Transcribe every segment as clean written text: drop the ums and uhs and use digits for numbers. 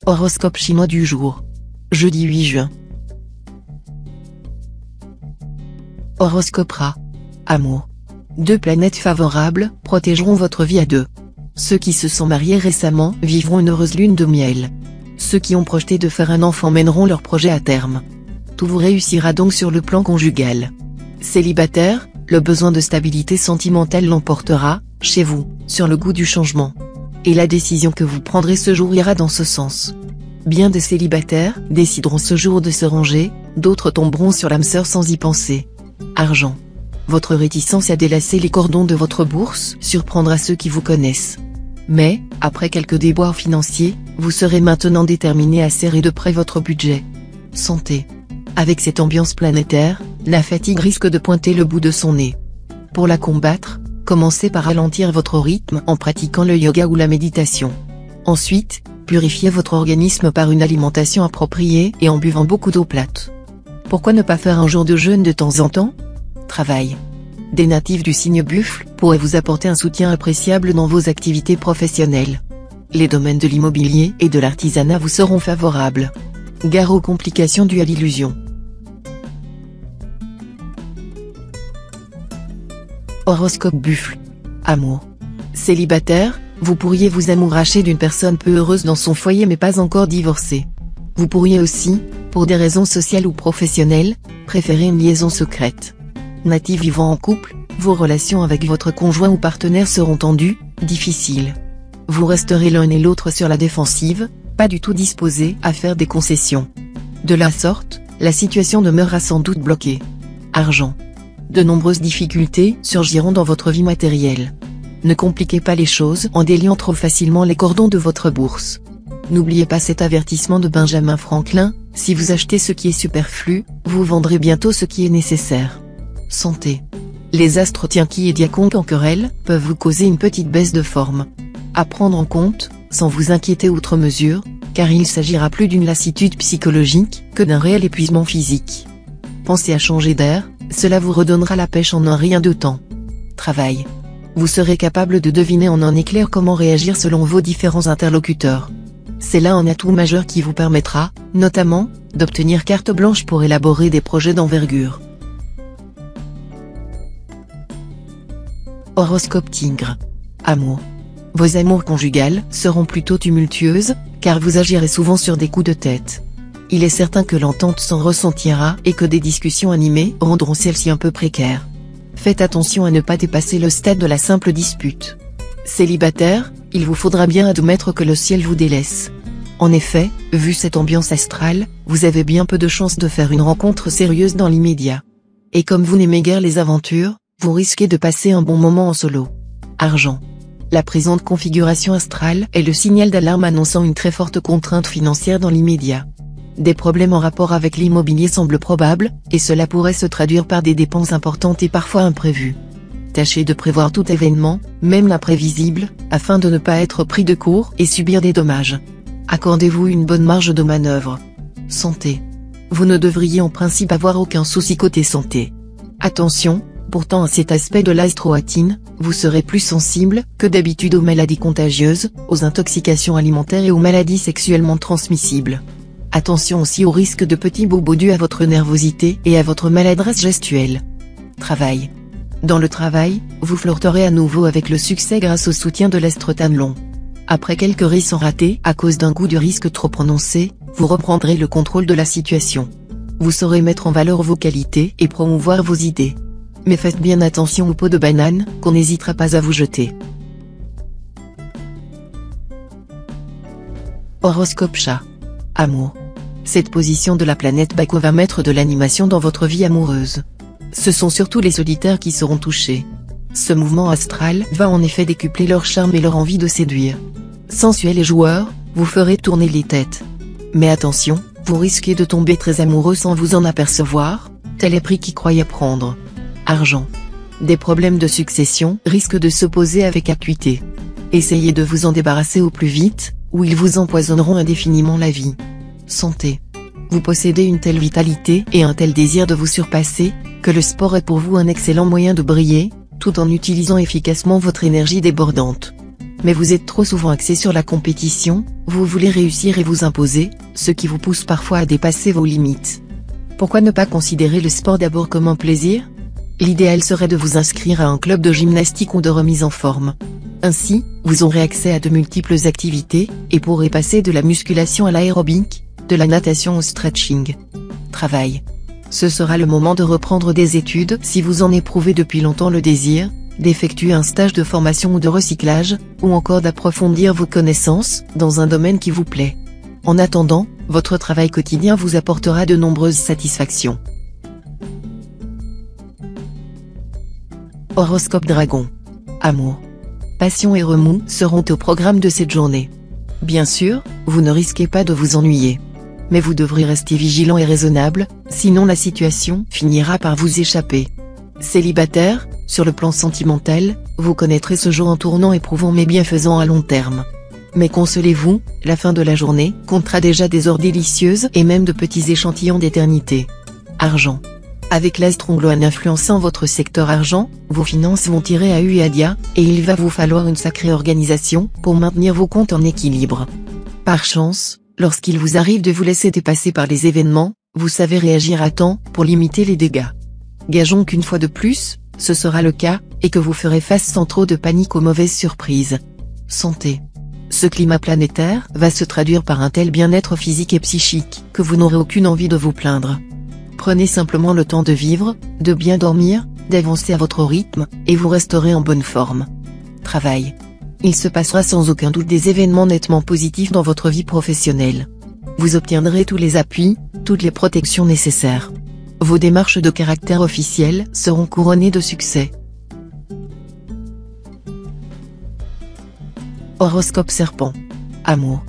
Horoscope chinois du jour. Jeudi 8 juin. Horoscope Rat. Amour. Deux planètes favorables protégeront votre vie à deux. Ceux qui se sont mariés récemment vivront une heureuse lune de miel. Ceux qui ont projeté de faire un enfant mèneront leur projet à terme. Tout vous réussira donc sur le plan conjugal. Célibataire, le besoin de stabilité sentimentale l'emportera, chez vous, sur le goût du changement. Et la décision que vous prendrez ce jour ira dans ce sens. Bien des célibataires décideront ce jour de se ranger, d'autres tomberont sur l'âme sœur sans y penser. Argent. Votre réticence à délacer les cordons de votre bourse surprendra ceux qui vous connaissent. Mais, après quelques déboires financiers, vous serez maintenant déterminé à serrer de près votre budget. Santé. Avec cette ambiance planétaire, la fatigue risque de pointer le bout de son nez. Pour la combattre, commencez par ralentir votre rythme en pratiquant le yoga ou la méditation. Ensuite, purifiez votre organisme par une alimentation appropriée et en buvant beaucoup d'eau plate. Pourquoi ne pas faire un jour de jeûne de temps en temps? Travail. Des natifs du signe buffle pourraient vous apporter un soutien appréciable dans vos activités professionnelles. Les domaines de l'immobilier et de l'artisanat vous seront favorables. Gare aux complications dues à l'illusion. Horoscope buffle. Amour. Célibataire, vous pourriez vous amouracher d'une personne peu heureuse dans son foyer mais pas encore divorcée. Vous pourriez aussi, pour des raisons sociales ou professionnelles, préférer une liaison secrète. Natif vivant en couple, vos relations avec votre conjoint ou partenaire seront tendues, difficiles. Vous resterez l'un et l'autre sur la défensive, pas du tout disposés à faire des concessions. De la sorte, la situation demeurera sans doute bloquée. Argent. De nombreuses difficultés surgiront dans votre vie matérielle. Ne compliquez pas les choses en déliant trop facilement les cordons de votre bourse. N'oubliez pas cet avertissement de Benjamin Franklin, si vous achetez ce qui est superflu, vous vendrez bientôt ce qui est nécessaire. Santé. Les astres Tianqi et Diaconque en querelle peuvent vous causer une petite baisse de forme. À prendre en compte, sans vous inquiéter outre mesure, car il s'agira plus d'une lassitude psychologique que d'un réel épuisement physique. Pensez à changer d'air, cela vous redonnera la pêche en un rien de temps. Travail. Vous serez capable de deviner en un éclair comment réagir selon vos différents interlocuteurs. C'est là un atout majeur qui vous permettra, notamment, d'obtenir carte blanche pour élaborer des projets d'envergure. Horoscope Tigre. Amour. Vos amours conjugales seront plutôt tumultueuses, car vous agirez souvent sur des coups de tête. Il est certain que l'entente s'en ressentira et que des discussions animées rendront celle-ci un peu précaire. Faites attention à ne pas dépasser le stade de la simple dispute. Célibataire, il vous faudra bien admettre que le ciel vous délaisse. En effet, vu cette ambiance astrale, vous avez bien peu de chances de faire une rencontre sérieuse dans l'immédiat. Et comme vous n'aimez guère les aventures, vous risquez de passer un bon moment en solo. Argent. La présente configuration astrale est le signal d'alarme annonçant une très forte contrainte financière dans l'immédiat. Des problèmes en rapport avec l'immobilier semblent probables, et cela pourrait se traduire par des dépenses importantes et parfois imprévues. Tâchez de prévoir tout événement, même l'imprévisible, afin de ne pas être pris de court et subir des dommages. Accordez-vous une bonne marge de manœuvre. Santé. Vous ne devriez en principe avoir aucun souci côté santé. Attention, pourtant à cet aspect de l'astroatine, vous serez plus sensible que d'habitude aux maladies contagieuses, aux intoxications alimentaires et aux maladies sexuellement transmissibles. Attention aussi au risque de petits bobos dus à votre nervosité et à votre maladresse gestuelle. Travail. Dans le travail, vous flirterez à nouveau avec le succès grâce au soutien de l'astre Tanlon. Après quelques récents ratés à cause d'un goût du risque trop prononcé, vous reprendrez le contrôle de la situation. Vous saurez mettre en valeur vos qualités et promouvoir vos idées. Mais faites bien attention aux pots de banane qu'on n'hésitera pas à vous jeter. Horoscope Chat. Amour. Cette position de la planète Baco va mettre de l'animation dans votre vie amoureuse. Ce sont surtout les solitaires qui seront touchés. Ce mouvement astral va en effet décupler leur charme et leur envie de séduire. Sensuels et joueurs, vous ferez tourner les têtes. Mais attention, vous risquez de tomber très amoureux sans vous en apercevoir, tel est prix qui croyait prendre. Argent. Des problèmes de succession risquent de s'opposer avec acuité. Essayez de vous en débarrasser au plus vite, ou ils vous empoisonneront indéfiniment la vie. Santé. Vous possédez une telle vitalité et un tel désir de vous surpasser, que le sport est pour vous un excellent moyen de briller, tout en utilisant efficacement votre énergie débordante. Mais vous êtes trop souvent axé sur la compétition, vous voulez réussir et vous imposer, ce qui vous pousse parfois à dépasser vos limites. Pourquoi ne pas considérer le sport d'abord comme un plaisir? L'idéal serait de vous inscrire à un club de gymnastique ou de remise en forme. Ainsi, vous aurez accès à de multiples activités, et pourrez passer de la musculation à l'aérobic, de la natation au stretching. Travail. Ce sera le moment de reprendre des études si vous en éprouvez depuis longtemps le désir, d'effectuer un stage de formation ou de recyclage, ou encore d'approfondir vos connaissances dans un domaine qui vous plaît. En attendant, votre travail quotidien vous apportera de nombreuses satisfactions. Horoscope Dragon. Amour. Passion et remous seront au programme de cette journée. Bien sûr, vous ne risquez pas de vous ennuyer. Mais vous devrez rester vigilant et raisonnable, sinon la situation finira par vous échapper. Célibataire, sur le plan sentimental, vous connaîtrez ce jour en tournant éprouvant mais bienfaisant à long terme. Mais consolez-vous, la fin de la journée comptera déjà des heures délicieuses et même de petits échantillons d'éternité. Argent. Avec l'Astrongloane influençant votre secteur argent, vos finances vont tirer à hu et à dia, et il va vous falloir une sacrée organisation pour maintenir vos comptes en équilibre. Par chance, lorsqu'il vous arrive de vous laisser dépasser par les événements, vous savez réagir à temps pour limiter les dégâts. Gageons qu'une fois de plus, ce sera le cas, et que vous ferez face sans trop de panique aux mauvaises surprises. Santé. Ce climat planétaire va se traduire par un tel bien-être physique et psychique que vous n'aurez aucune envie de vous plaindre. Prenez simplement le temps de vivre, de bien dormir, d'avancer à votre rythme, et vous resterez en bonne forme. Travail. Il se passera sans aucun doute des événements nettement positifs dans votre vie professionnelle. Vous obtiendrez tous les appuis, toutes les protections nécessaires. Vos démarches de caractère officiel seront couronnées de succès. Horoscope Serpent. Amour.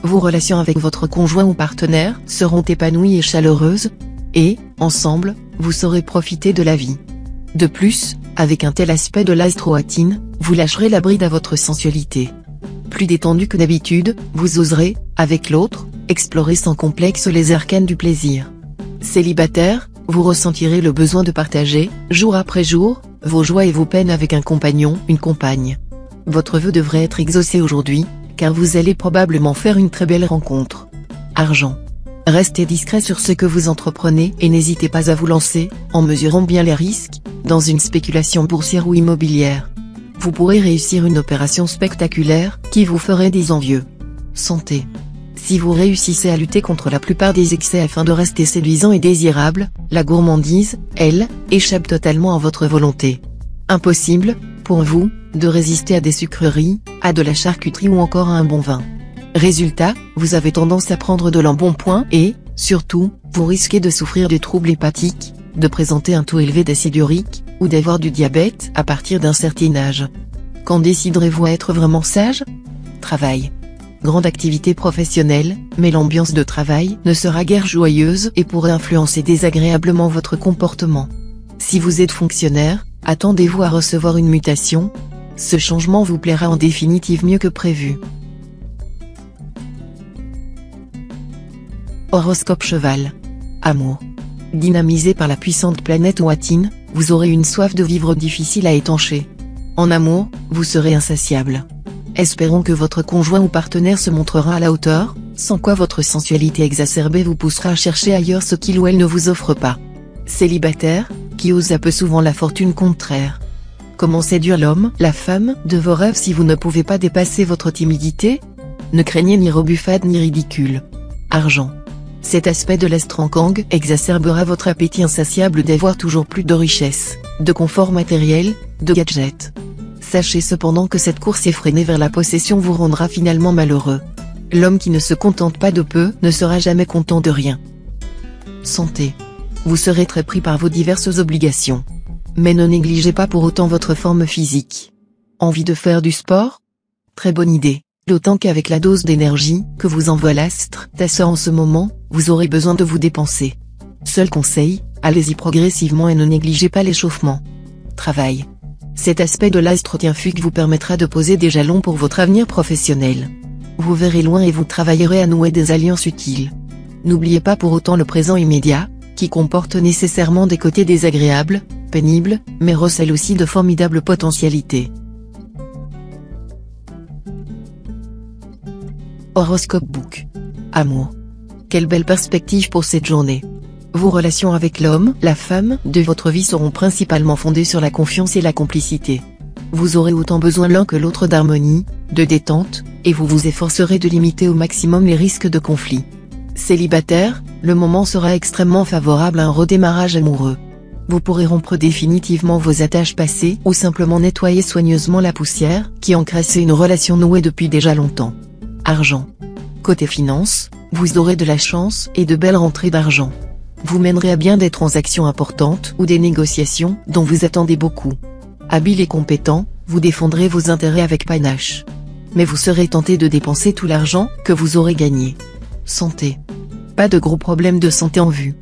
Vos relations avec votre conjoint ou partenaire seront épanouies et chaleureuses, et, ensemble, vous saurez profiter de la vie. De plus, avec un tel aspect de l'astroatine, vous lâcherez la bride à votre sensualité. Plus détendu que d'habitude, vous oserez, avec l'autre, explorer sans complexe les arcanes du plaisir. Célibataire, vous ressentirez le besoin de partager, jour après jour, vos joies et vos peines avec un compagnon, une compagne. Votre vœu devrait être exaucé aujourd'hui, car vous allez probablement faire une très belle rencontre. Argent. Restez discret sur ce que vous entreprenez et n'hésitez pas à vous lancer, en mesurant bien les risques, dans une spéculation boursière ou immobilière. Vous pourrez réussir une opération spectaculaire, qui vous ferait des envieux. Santé. Si vous réussissez à lutter contre la plupart des excès afin de rester séduisant et désirable, la gourmandise, elle, échappe totalement à votre volonté. Impossible, pour vous, de résister à des sucreries, à de la charcuterie ou encore à un bon vin. Résultat, vous avez tendance à prendre de l'embonpoint et, surtout, vous risquez de souffrir de troubles hépatiques, de présenter un taux élevé d'acide urique, ou d'avoir du diabète à partir d'un certain âge. Quand déciderez-vous à être vraiment sage? Travail. Grande activité professionnelle, mais l'ambiance de travail ne sera guère joyeuse et pourrait influencer désagréablement votre comportement. Si vous êtes fonctionnaire, attendez-vous à recevoir une mutation. Ce changement vous plaira en définitive mieux que prévu. Horoscope Cheval. Amour. Dynamisé par la puissante planète Ouatine, vous aurez une soif de vivre difficile à étancher. En amour, vous serez insatiable. Espérons que votre conjoint ou partenaire se montrera à la hauteur, sans quoi votre sensualité exacerbée vous poussera à chercher ailleurs ce qu'il ou elle ne vous offre pas. Célibataire, qui ose à peu souvent la fortune contraire. Comment séduire l'homme, la femme, de vos rêves si vous ne pouvez pas dépasser votre timidité? Ne craignez ni rebuffade ni ridicule. Argent. Cet aspect de l'astrangang exacerbera votre appétit insatiable d'avoir toujours plus de richesses, de confort matériel, de gadgets. Sachez cependant que cette course effrénée vers la possession vous rendra finalement malheureux. L'homme qui ne se contente pas de peu ne sera jamais content de rien. Santé. Vous serez très pris par vos diverses obligations. Mais ne négligez pas pour autant votre forme physique. Envie de faire du sport? Très bonne idée. D'autant qu'avec la dose d'énergie que vous envoie l'astre Tasseur en ce moment, vous aurez besoin de vous dépenser. Seul conseil, allez-y progressivement et ne négligez pas l'échauffement. Travail. Cet aspect de l'astre Tienfuc vous permettra de poser des jalons pour votre avenir professionnel. Vous verrez loin et vous travaillerez à nouer des alliances utiles. N'oubliez pas pour autant le présent immédiat, qui comporte nécessairement des côtés désagréables, pénibles, mais recèle aussi de formidables potentialités. Horoscope Book. Amour. Quelle belle perspective pour cette journée. Vos relations avec l'homme, la femme de votre vie seront principalement fondées sur la confiance et la complicité. Vous aurez autant besoin l'un que l'autre d'harmonie, de détente, et vous vous efforcerez de limiter au maximum les risques de conflit. Célibataire, le moment sera extrêmement favorable à un redémarrage amoureux. Vous pourrez rompre définitivement vos attaches passées ou simplement nettoyer soigneusement la poussière qui encrassait une relation nouée depuis déjà longtemps. Argent. Côté finance, vous aurez de la chance et de belles rentrées d'argent. Vous mènerez à bien des transactions importantes ou des négociations dont vous attendez beaucoup. Habile et compétent, vous défendrez vos intérêts avec panache. Mais vous serez tenté de dépenser tout l'argent que vous aurez gagné. Santé. Pas de gros problèmes de santé en vue.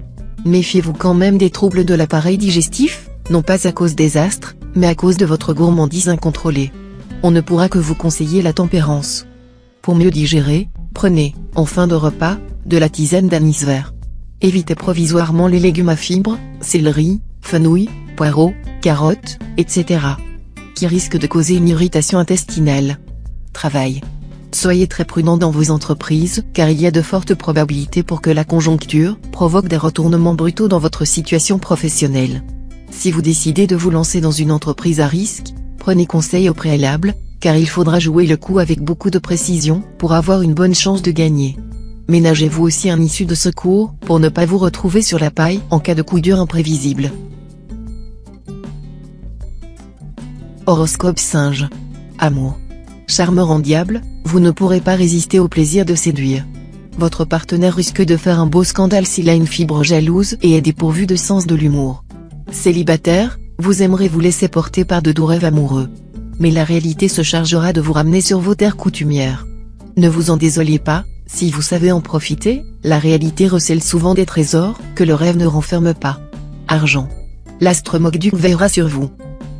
Méfiez-vous quand même des troubles de l'appareil digestif, non pas à cause des astres, mais à cause de votre gourmandise incontrôlée. On ne pourra que vous conseiller la tempérance. Pour mieux digérer, prenez, en fin de repas, de la tisane d'anis vert. Évitez provisoirement les légumes à fibres, céleri, fenouil, poireaux, carottes, etc. qui risquent de causer une irritation intestinale. Travail. Soyez très prudent dans vos entreprises, car il y a de fortes probabilités pour que la conjoncture provoque des retournements brutaux dans votre situation professionnelle. Si vous décidez de vous lancer dans une entreprise à risque, prenez conseil au préalable, car il faudra jouer le coup avec beaucoup de précision pour avoir une bonne chance de gagner. Ménagez-vous aussi un issue de secours pour ne pas vous retrouver sur la paille en cas de coup dur imprévisible. Horoscope Singe. Amour. Charmeur en diable, vous ne pourrez pas résister au plaisir de séduire. Votre partenaire risque de faire un beau scandale s'il a une fibre jalouse et est dépourvu de sens de l'humour. Célibataire, vous aimerez vous laisser porter par de doux rêves amoureux. Mais la réalité se chargera de vous ramener sur vos terres coutumières. Ne vous en désolez pas, si vous savez en profiter, la réalité recèle souvent des trésors que le rêve ne renferme pas. Argent. L'astre Moqduc veillera sur vous.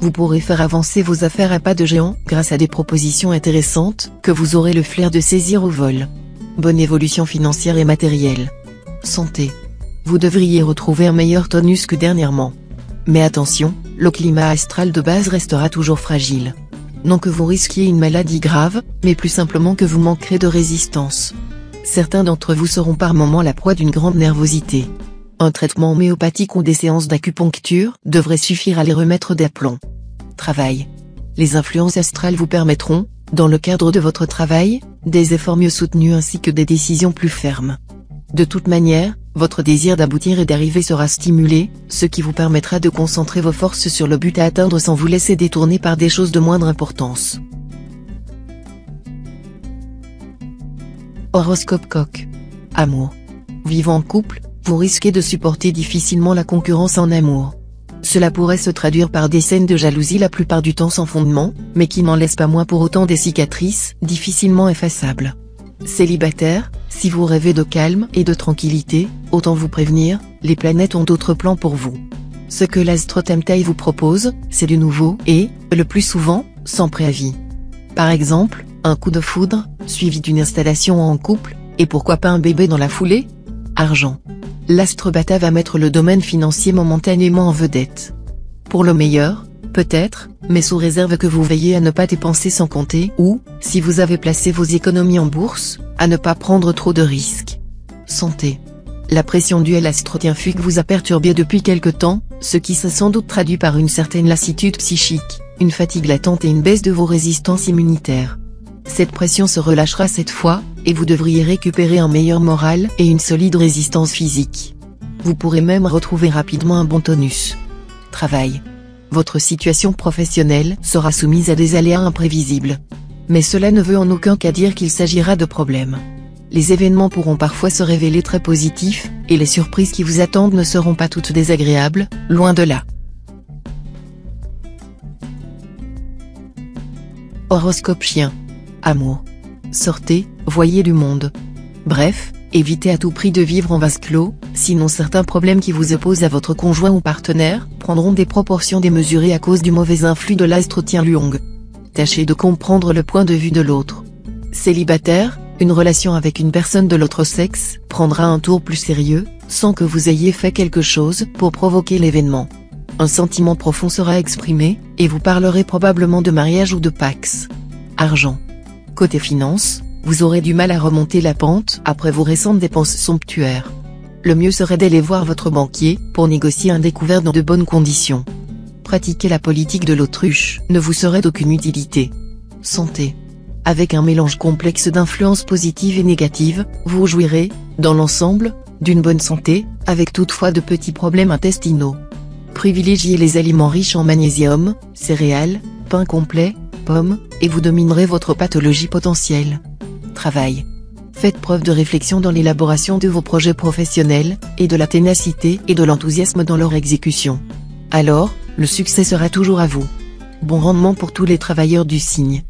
Vous pourrez faire avancer vos affaires à pas de géant grâce à des propositions intéressantes que vous aurez le flair de saisir au vol. Bonne évolution financière et matérielle. Santé. Vous devriez retrouver un meilleur tonus que dernièrement. Mais attention, le climat astral de base restera toujours fragile. Non que vous risquiez une maladie grave, mais plus simplement que vous manquerez de résistance. Certains d'entre vous seront par moments la proie d'une grande nervosité. Un traitement homéopathique ou des séances d'acupuncture devraient suffire à les remettre d'aplomb. Travail. Les influences astrales vous permettront, dans le cadre de votre travail, des efforts mieux soutenus ainsi que des décisions plus fermes. De toute manière, votre désir d'aboutir et d'arriver sera stimulé, ce qui vous permettra de concentrer vos forces sur le but à atteindre sans vous laisser détourner par des choses de moindre importance. Horoscope Coq. Amour. Vivant en couple, vous risquez de supporter difficilement la concurrence en amour. Cela pourrait se traduire par des scènes de jalousie la plupart du temps sans fondement, mais qui n'en laissent pas moins pour autant des cicatrices difficilement effaçables. Célibataire, si vous rêvez de calme et de tranquillité, autant vous prévenir, les planètes ont d'autres plans pour vous. Ce que l'astre Tamtai vous propose, c'est du nouveau et, le plus souvent, sans préavis. Par exemple, un coup de foudre, suivi d'une installation en couple, et pourquoi pas un bébé dans la foulée? Argent. L'astre Bata va mettre le domaine financier momentanément en vedette. Pour le meilleur, peut-être, mais sous réserve que vous veillez à ne pas dépenser sans compter ou, si vous avez placé vos économies en bourse, à ne pas prendre trop de risques. Santé. La pression due à l'astro-tienfugue vous a perturbé depuis quelque temps, ce qui s'est sans doute traduit par une certaine lassitude psychique, une fatigue latente et une baisse de vos résistances immunitaires. Cette pression se relâchera cette fois, et vous devriez récupérer un meilleur moral et une solide résistance physique. Vous pourrez même retrouver rapidement un bon tonus. Travail. Votre situation professionnelle sera soumise à des aléas imprévisibles. Mais cela ne veut en aucun cas dire qu'il s'agira de problèmes. Les événements pourront parfois se révéler très positifs, et les surprises qui vous attendent ne seront pas toutes désagréables, loin de là. Horoscope Chien. Amour. Sortez, voyez du monde. Bref, évitez à tout prix de vivre en vase clos, sinon certains problèmes qui vous opposent à votre conjoint ou partenaire prendront des proportions démesurées à cause du mauvais influx de l'astre Tianluong. Tâchez de comprendre le point de vue de l'autre. Célibataire, une relation avec une personne de l'autre sexe prendra un tour plus sérieux, sans que vous ayez fait quelque chose pour provoquer l'événement. Un sentiment profond sera exprimé, et vous parlerez probablement de mariage ou de pax. Argent. Côté finance, vous aurez du mal à remonter la pente après vos récentes dépenses somptuaires. Le mieux serait d'aller voir votre banquier pour négocier un découvert dans de bonnes conditions. Pratiquer la politique de l'autruche ne vous serait d'aucune utilité. Santé. Avec un mélange complexe d'influences positives et négatives, vous jouirez, dans l'ensemble, d'une bonne santé, avec toutefois de petits problèmes intestinaux. Privilégiez les aliments riches en magnésium, céréales, pain complet, pommes, et vous dominerez votre pathologie potentielle. Travail. Faites preuve de réflexion dans l'élaboration de vos projets professionnels, et de la ténacité et de l'enthousiasme dans leur exécution. Alors, le succès sera toujours à vous. Bon rendement pour tous les travailleurs du signe.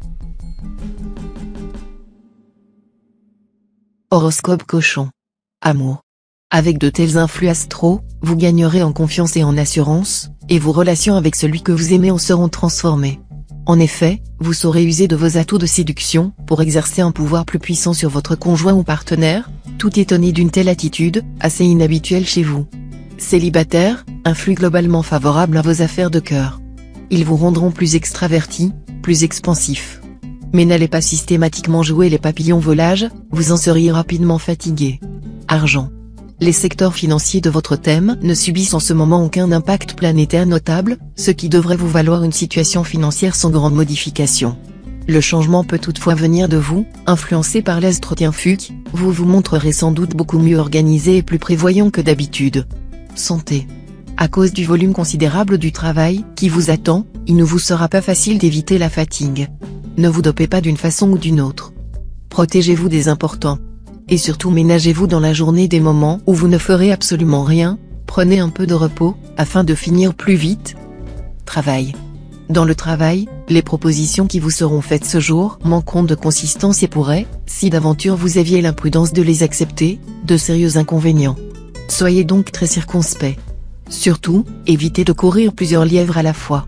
Horoscope Cochon. Amour. Avec de tels influx astraux, vous gagnerez en confiance et en assurance, et vos relations avec celui que vous aimez en seront transformées. En effet, vous saurez user de vos atouts de séduction pour exercer un pouvoir plus puissant sur votre conjoint ou partenaire, tout étonné d'une telle attitude, assez inhabituelle chez vous. Célibataire, un flux globalement favorable à vos affaires de cœur. Ils vous rendront plus extravertis, plus expansifs. Mais n'allez pas systématiquement jouer les papillons volages, vous en seriez rapidement fatigué. Argent. Les secteurs financiers de votre thème ne subissent en ce moment aucun impact planétaire notable, ce qui devrait vous valoir une situation financière sans grande modification. Le changement peut toutefois venir de vous, influencé par l'astre Fuc, vous vous montrerez sans doute beaucoup mieux organisé et plus prévoyant que d'habitude. Santé. À cause du volume considérable du travail qui vous attend, il ne vous sera pas facile d'éviter la fatigue. Ne vous dopez pas d'une façon ou d'une autre. Protégez-vous des importants. Et surtout ménagez-vous dans la journée des moments où vous ne ferez absolument rien, prenez un peu de repos, afin de finir plus vite. Travail. Dans le travail, les propositions qui vous seront faites ce jour manqueront de consistance et pourraient, si d'aventure vous aviez l'imprudence de les accepter, de sérieux inconvénients. Soyez donc très circonspect. Surtout, évitez de courir plusieurs lièvres à la fois.